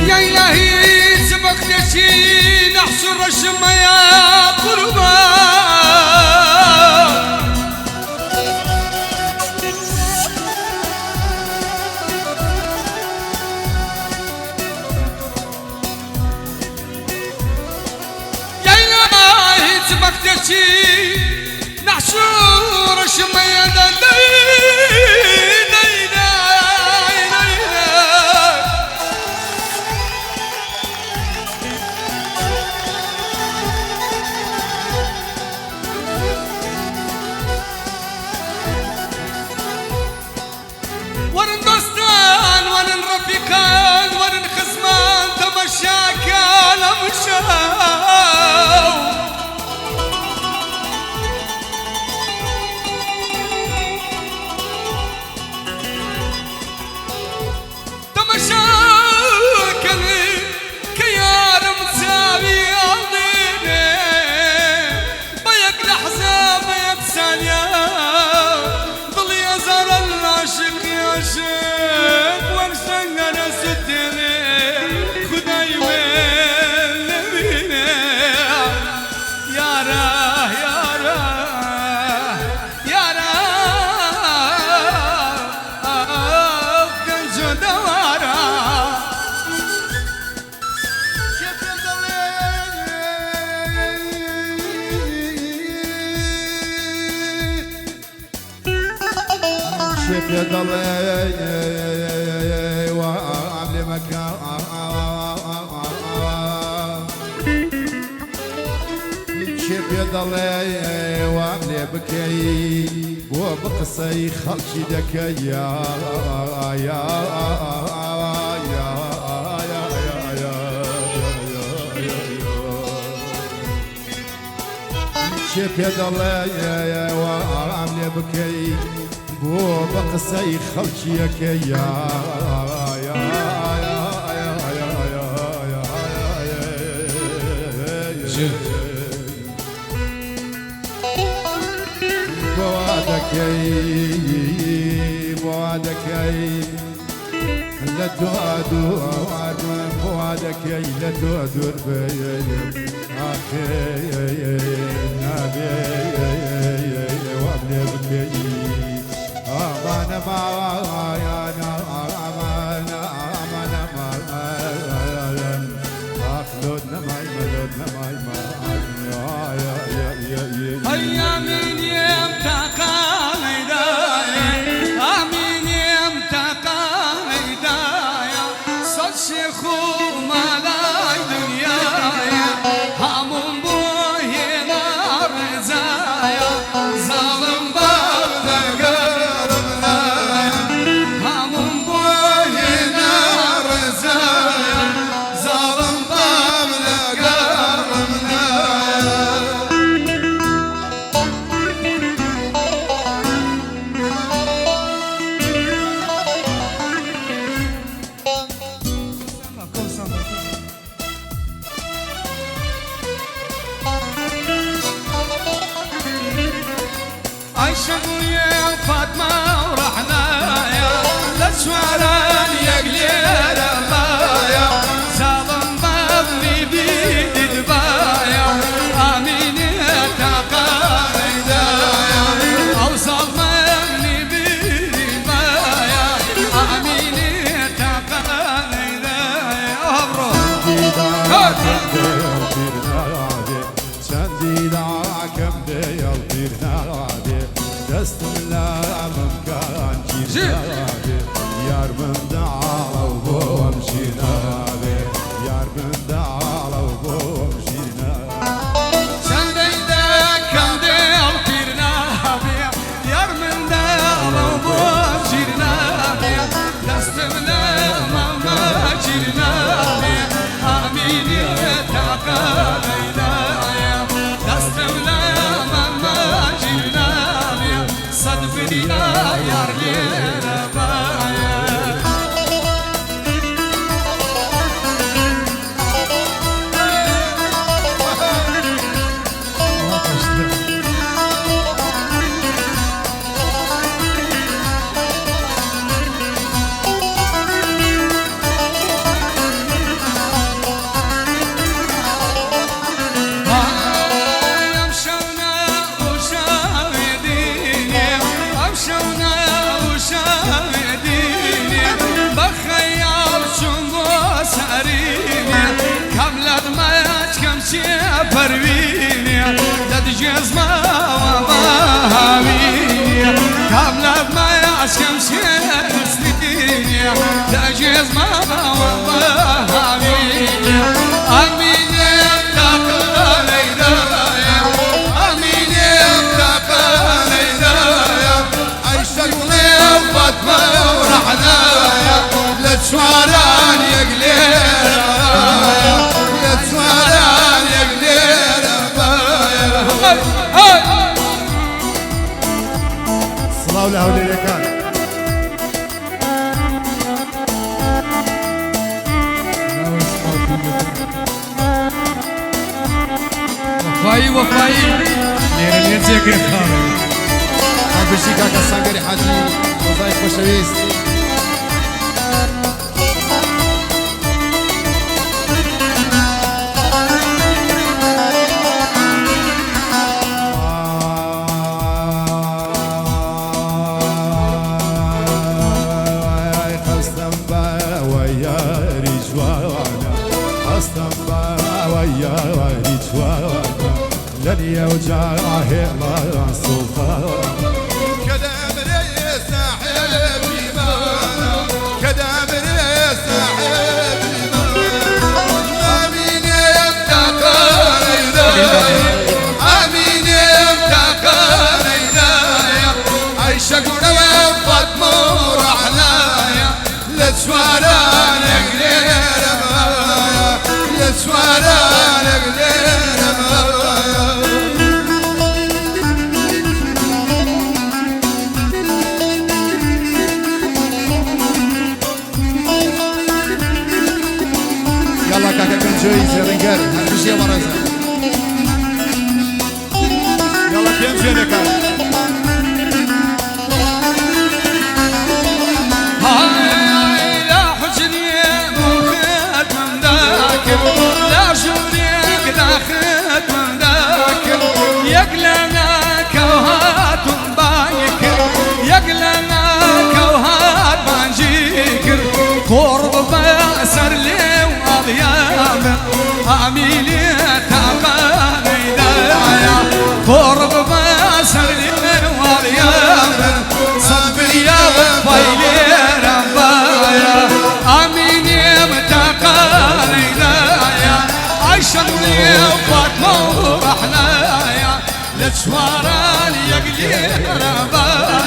يا إلهي سبقتشي نحشر الشمع يا قربان يا إلهي سبقتشي نحشر الشمع يا ورن دوستان ورن رفيقان ورن خصمان تمشاك على مشاو تمشاك كيار مساوي عظيمة بيك لحظة بيك ثانية ضل يزار العاشق عاشق واقسم انا ستني خداي وين نبينا يا راه يا راه يا راه كنت دوارا كيف يضلي وعامل مكان كيف يضلي وعامل بكي وبقصي خلشي دك يا يا كيف يضلي وعامل بكي وبقصي خلشيك يا بوعدك بوعدك لا تدور بوعدك لا تدور بين اخي نبي وابني بكي أمان معايا أمان أمان أمان أخلدنا معي ملودنا معي هيا من يمتقى هدايا آمين يمتقى هدايا صد شيخ ملاي دنيايا همون بوهنا رزايا ظالم عيشة يا فاطمة ورحنا يا لسواران يا قليل بايا ظالم بابني بيد دبايا آمين يتقى هدايا أو ظلمني بيد بايا آمين يتقى هدايا أبرو دست لا مكان جيراني يار من دعوة وبو مشينا يار من دعوة وبو مشينا شان ديدا كم ديال بيرنا يار من دعوة وبو مشينا دست لا مكان جيراني آمين يا كم سنين تعجز ما والله امين امين ابتقى ليلايا امين ابتقى ليلايا عيشك وفاطمه ورحنايا لا تشواران يا قليل لا تشواران يا قليل صلاة ولا حول ولا قوة. وفاي وفاي نيرين يزيك خالد بشي كاكا سانغري حاجي وظايف خوشويست خستم با ويا رجوانا خستم با ويا رجوانا لن يوجعه ما سلطان كدابري صاحبي مانا كدابري صاحبي مانا امين ابتقى ليلايا امين ابتقى ليلايا عيشك وفاطمه ورحنايا لا تشواران يا قليل مايا لا تشواران يا قليل مايا يلا كاكا كان جويز يا رجال هنمشي يا مرزا يلا كيف جينا كاكا هاي لا حزني مخيت من ذاكر لا شوريك داخت من ذاكر يقلنا كوهات بايكر يقلنا كوهات بانجيكر قرب بأسر لي وأضيافه عميلي تعباني دايا قرب بأسر لي وأضيافه صبر يا وفايلي ربايا امين متقى ليلايا عيشا لي وفاطمه ورحنايا لا تشواران يا قليل ربايا